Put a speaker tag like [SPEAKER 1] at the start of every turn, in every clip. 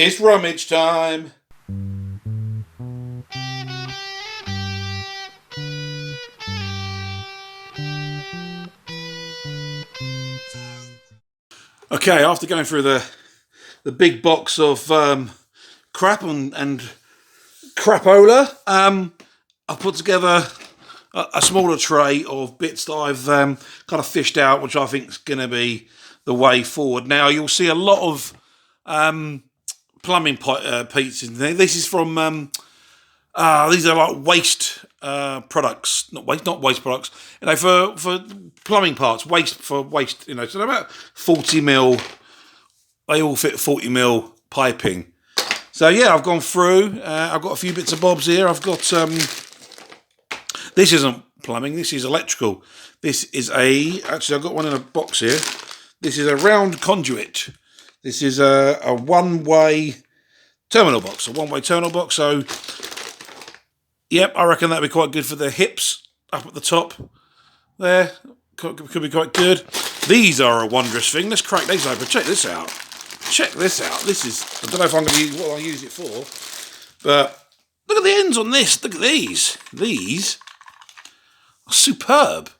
[SPEAKER 1] It's rummage time. Okay, after going through the big box of crap and crapola, I've put together a smaller tray of bits that I've kind of fished out, which I think is going to be the way forward. Now, you'll see a lot of plumbing pieces in there. This is from these are like waste products, not waste products. You know, for plumbing parts, waste. You know, so they're about 40mm. They all fit 40mm piping. So yeah, I've gone through. I've got a few bits of bobs here. I've got this isn't plumbing. This is electrical. This is actually I've got one in a box here. This is a round conduit. This is a one-way terminal box. So yep, I reckon that'd be quite good for the hips up at the top. There, could be quite good. These are a wondrous thing. Let's crack these open. Check this out. This is, I don't know if I'm going to use what I'll use it for, but look at the ends on this. Look at these. These are superb.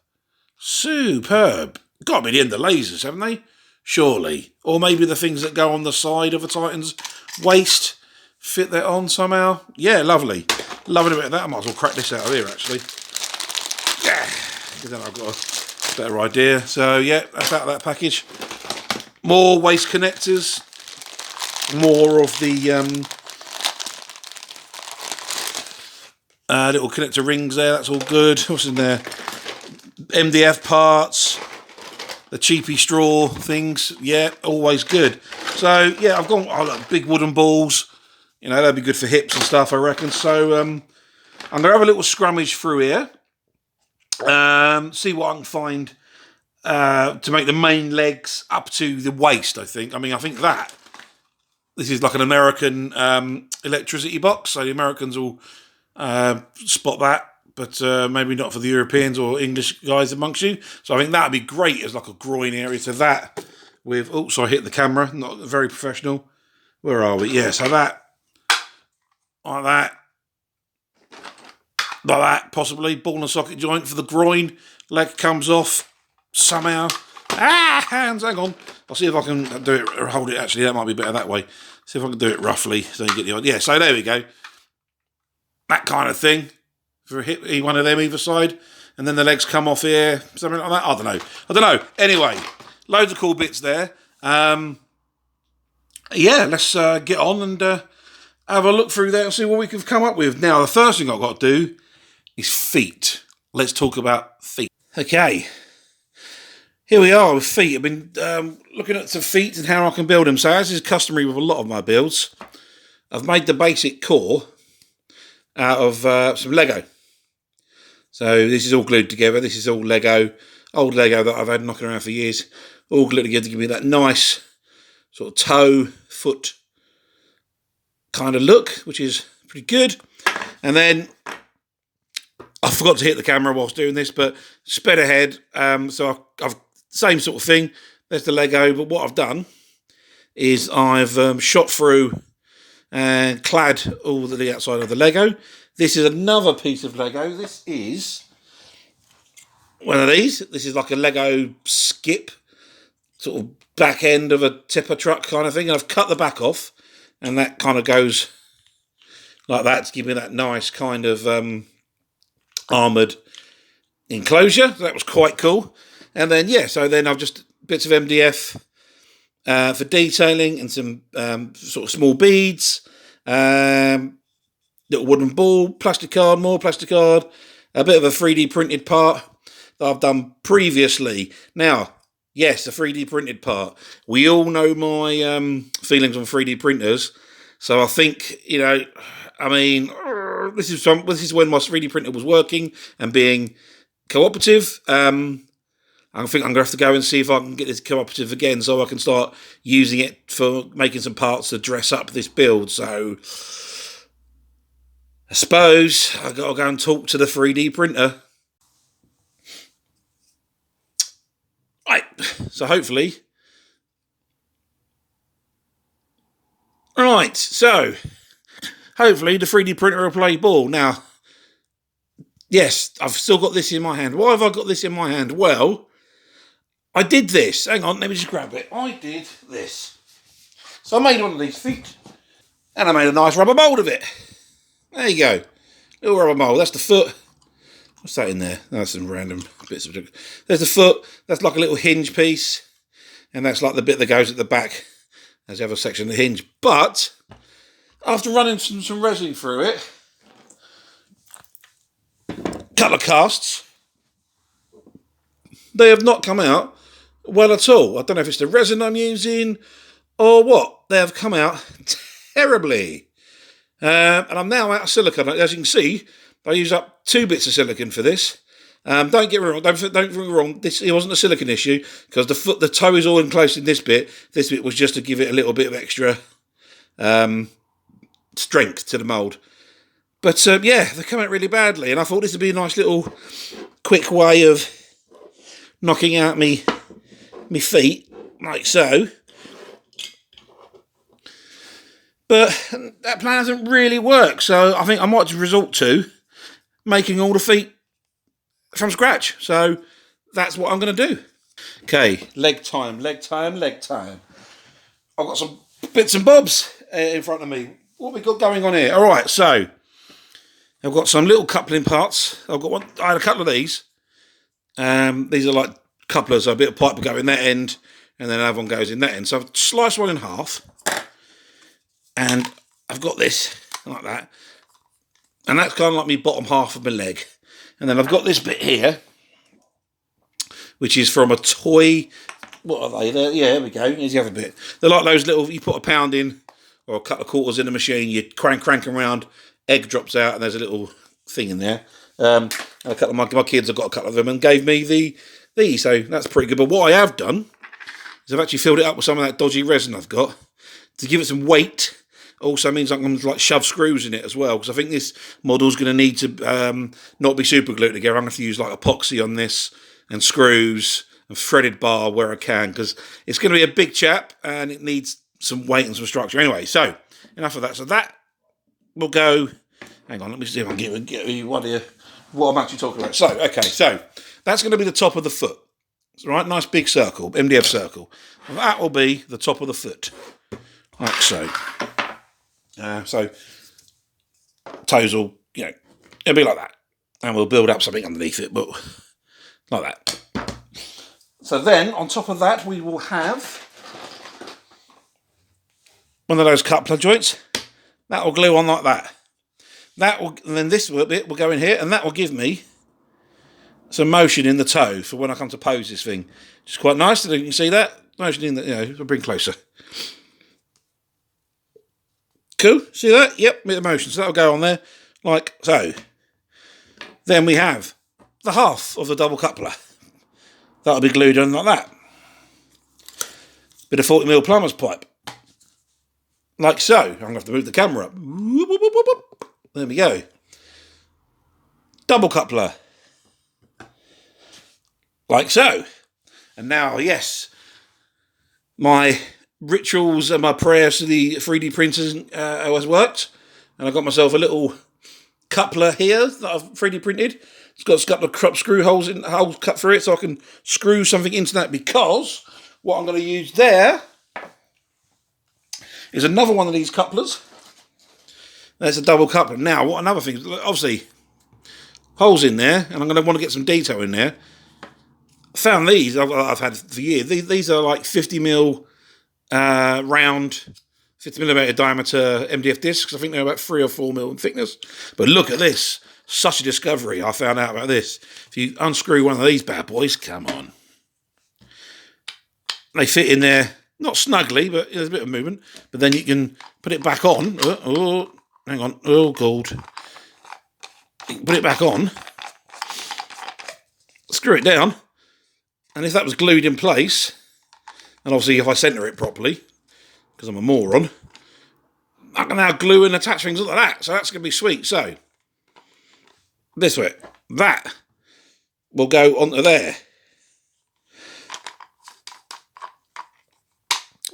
[SPEAKER 1] Got to be the end of lasers, haven't they? Surely. Or maybe the things that go on the side of a Titan's waist fit that on somehow. Yeah, lovely. Loving a bit of that. I might as well crack this out of here, actually. Yeah. Because then I've got a better idea. So, yeah, that's out of that package. More waste connectors. More of the little connector rings there. That's all good. What's in there? MDF parts. The cheapy straw things. Yeah, always good. So, yeah, I've got big wooden balls. You know, that'd be good for hips and stuff, I reckon. So, I'm going to have a little scrummage through here. See what I can find to make the main legs up to the waist, I think. I think this is like an American electricity box, so the Americans will spot that, but maybe not for the Europeans or English guys amongst you. So I think that would be great as like a groin area to that with... Oh, sorry, I hit the camera. Not very professional. Where are we? Yeah, so that. Like that, possibly. Ball and socket joint for the groin. Leg comes off somehow. Hands, hang on. I'll see if I can do it or hold it. Actually, that might be better that way. See if I can do it roughly so you get the idea. Yeah, so there we go. That kind of thing. For a hit, one of them either side. And then the legs come off here. Something like that. I don't know. Anyway, loads of cool bits there. Yeah, let's get on and have a look through there and see what we can come up with. Now, the first thing I've got to do is feet. Let's talk about feet. Okay. Here we are with feet. I've been looking at some feet and how I can build them. So as is customary with a lot of my builds, I've made the basic core out of some Lego. So this is all glued together. This is all Lego, old Lego that I've had knocking around for years. All glued together to give me that nice sort of toe, foot kind of look, which is pretty good. And then I forgot to hit the camera whilst doing this, but sped ahead. So I've same sort of thing. There's the Lego, but what I've done is I've shot through and clad all the outside of the Lego. This is another piece of Lego. This is one of these. This is like a Lego skip, sort of back end of a tipper truck kind of thing. And I've cut the back off, and that kind of goes like that to give me that nice kind of armoured enclosure. So that was quite cool. And then, yeah, so then I've just bits of MDF for detailing and some sort of small beads, little wooden ball, plastic card, more plastic card, a bit of a 3D printed part that I've done previously. Now, yes, a 3D printed part. We all know my feelings on 3D printers. So I think, you know, this is when my 3D printer was working and being cooperative. I think I'm going to have to go and see if I can get this cooperative again so I can start using it for making some parts to dress up this build. So I suppose I've got to go and talk to the 3D printer. Right, so hopefully Right, so hopefully the 3D printer will play ball. Now, yes, I've still got this in my hand. Why have I got this in my hand? Well, I did this. Hang on, let me just grab it. I did this. So I made one of these feet, and I made a nice rubber mould of it. There you go. Little rubber mould. That's the foot. What's that in there? That's some random bits of... There's the foot. That's like a little hinge piece. And that's like the bit that goes at the back. There's the other section of the hinge. But after running some resin through it, couple of casts, they have not come out well at all. I don't know if it's the resin I'm using or what. They have come out terribly. And I'm now out of silicone. As you can see, I used up 2 bits of silicone for this. Don't get me wrong. Don't get me wrong. It wasn't a silicone issue because the toe is all enclosed in this bit. This bit was just to give it a little bit of extra strength to the mould. But yeah, they come out really badly, and I thought this would be a nice little quick way of knocking out me feet like so. But that plan hasn't really worked, so I think I might resort to making all the feet from scratch. So that's what I'm going to do. Okay, leg time. I've got some bits and bobs in front of me. What we got going on here? All right, so I've got some little coupling parts. I had a couple of these. These are like couplers, so a bit of pipe will go in that end, and then another one goes in that end. So I've sliced one in half, and I've got this like that, and that's kind of like my bottom half of my leg. And then I've got this bit here, which is from a toy. What are they? Yeah, there we go. Here's the other bit. They're like those little, you put a pound in or a couple of quarters in the machine, you crank around, egg drops out, and there's a little thing in there. And a couple of my kids have got a couple of them and gave me these, so that's pretty good. But what I have done is I've actually filled it up with some of that dodgy resin I've got to give it some weight. Also means I'm going to shove screws in it as well, because I think this model's going to need to not be super glued together. I'm going to have to use like epoxy on this and screws and threaded bar where I can, because it's going to be a big chap and it needs some weight and some structure. Anyway, so enough of that. So that will go. Hang on, let me see if I can get you what I'm actually talking about. So, okay, so that's going to be the top of the foot. Right, nice big circle, MDF circle. And that will be the top of the foot, like so. So toes will, it'll be like that, and we'll build up something underneath it, but like that. So then, on top of that, we will have one of those coupler joints. That will glue on like that. And then this bit will go in here, and that will give me some motion in the toe for when I come to pose this thing. Which is quite nice. You can see that motion in the. I'll bring closer. Cool, see that? Yep, bit of motion. So that'll go on there, like so. Then we have the half of the double coupler. That'll be glued on like that. Bit of 40mm plumber's pipe. Like so. I'm going to have to move the camera up. There we go. Double coupler. Like so. And now, yes, my rituals and my prayers to the 3D printers has worked, and I got myself a little coupler here that I've 3D printed. It's got a couple of crop screw holes cut through it, so I can screw something into that, because what I'm going to use there is another one of these couplers. There's a double coupler. Now, what another thing, obviously, holes in there, and I'm going to want to get some detail in there. I found these, I've had for years. These are like 50mm round, 50mm diameter MDF discs. I think they're about 3 or 4mm in thickness. But look at this. Such a discovery I found out about this. If you unscrew one of these bad boys, come on. They fit in there, not snugly, but there's a bit of movement. But then you can put it back on. Hang on. Oh, God. You can put it back on. Screw it down. And if that was glued in place, and obviously if I centre it properly, because I'm a moron, I can now glue and attach things like that. So that's going to be sweet. So, this way, that will go onto there.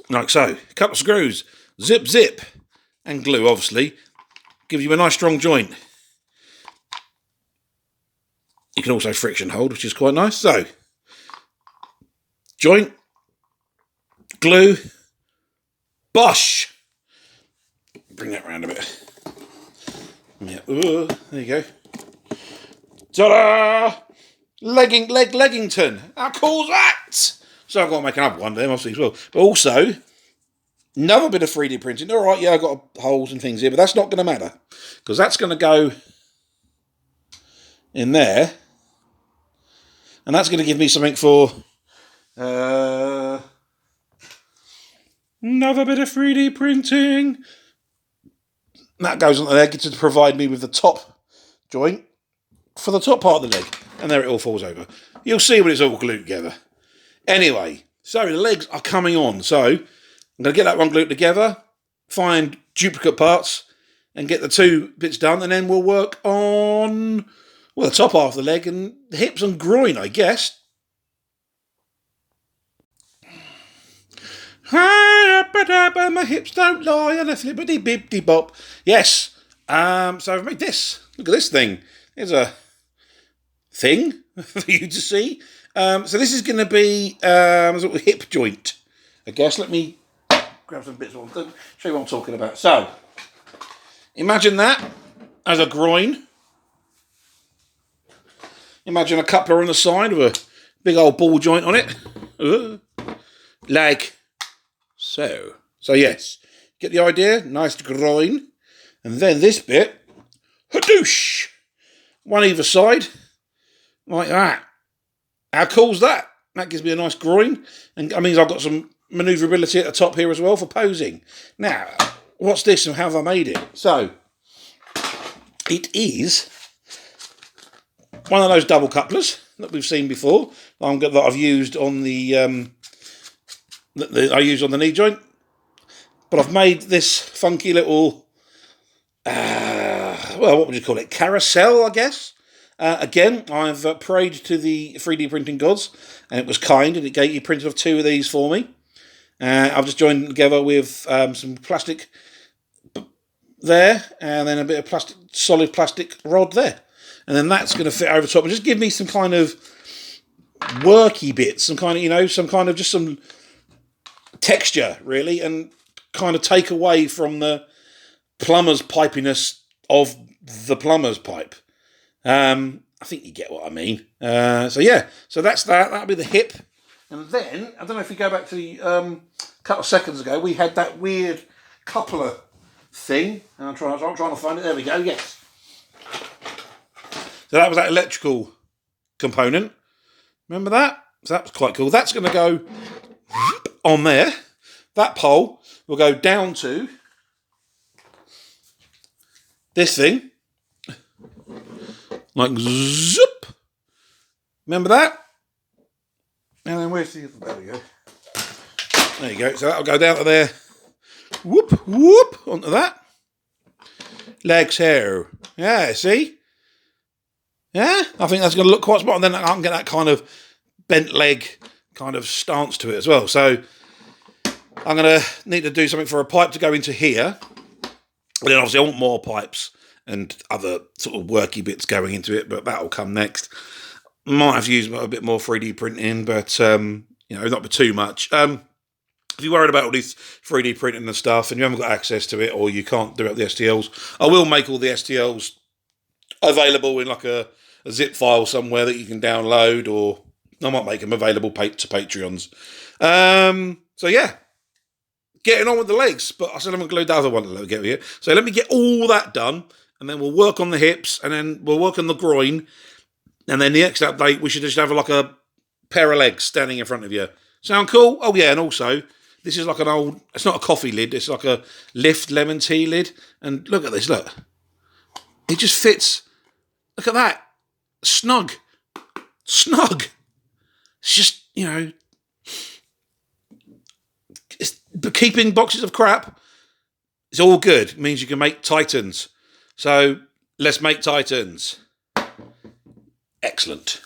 [SPEAKER 1] Like so. A couple of screws. zip, zip, and glue, obviously. Gives you a nice strong joint. You can also friction hold, which is quite nice. So, joint, glue, bosh. Bring that round a bit. Yeah, ooh, there you go. Ta-da! Leggington. How cool is that? So I've got to make another one there, obviously, as well. But also, another bit of 3D printing. All right, yeah, I've got holes and things here, but that's not going to matter. Because that's going to go in there. And that's going to give me something for another bit of 3D printing. And that goes on the leg to provide me with the top joint for the top part of the leg. And there it all falls over. You'll see when it's all glued together. Anyway, so the legs are coming on. So I'm going to get that one glued together, find duplicate parts, and get the two bits done. And then we'll work on, well, the top half of the leg and the hips and groin, I guess. My hips don't lie on a flippity bippity bop. Yes. So I've made this. Look at this thing. Here's a thing for you to see. So this is going to be a sort of hip joint, I guess. Let me grab some bits. Show you what I'm talking about. So imagine that as a groin. Imagine a coupler on the side with a big old ball joint on it. Like so. So yes, get the idea? Nice groin. And then this bit, hadoosh! One either side, like that. How cool's that? That gives me a nice groin. And that means I've got some manoeuvrability at the top here as well for posing. Now, what's this and how have I made it? So, it is one of those double couplers that we've seen before. That I've used on the I use on the knee joint. But I've made this funky little, well, what would you call it? Carousel, I guess. Again, I've prayed to the 3D printing gods, and it was kind, and he printed off two of these for me. I've just joined them together with some plastic there, and then a bit of solid plastic rod there. And then that's going to fit over top and just give me some kind of worky bits, some kind of just some texture, really, and kind of take away from the plumber's pipiness of the plumber's pipe. I think you get what I mean. So yeah, so that's that. That'll be the hip. And then, I don't know if you go back to the couple of seconds ago, we had that weird coupler thing. And I'm trying to find it. There we go, yes. So that was that electrical component. Remember that? So that was quite cool. That's going to go on there. That pole will go down to this thing. Like zoop. Remember that? And then where's the other? There we go. There you go. So that'll go down to there. Whoop, whoop, onto that. Legs here. Yeah, see? Yeah, I think that's going to look quite smart. And then I can get that kind of bent leg kind of stance to it as well. So I'm going to need to do something for a pipe to go into here. And then obviously I want more pipes and other sort of worky bits going into it, but that'll come next. Might have used a bit more 3D printing, but not too much. If you're worried about all this 3D printing and stuff, and you haven't got access to it, or you can't do it with the STLs, I will make all the STLs available in like a zip file somewhere that you can download, or I might make them available to Patreons. So yeah, getting on with the legs, but I said I'm going to glue the other one to get here. So let me get all that done, and then we'll work on the hips, and then we'll work on the groin, and then the next update, we should just have like a pair of legs standing in front of you. Sound cool? Oh yeah, and also, this is like an old, it's not a coffee lid, it's like a lift lemon tea lid, and look at this, look. It just fits, look at that, snug. It's just, but keeping boxes of crap, it's all good. It means you can make Titans. So let's make Titans. Excellent.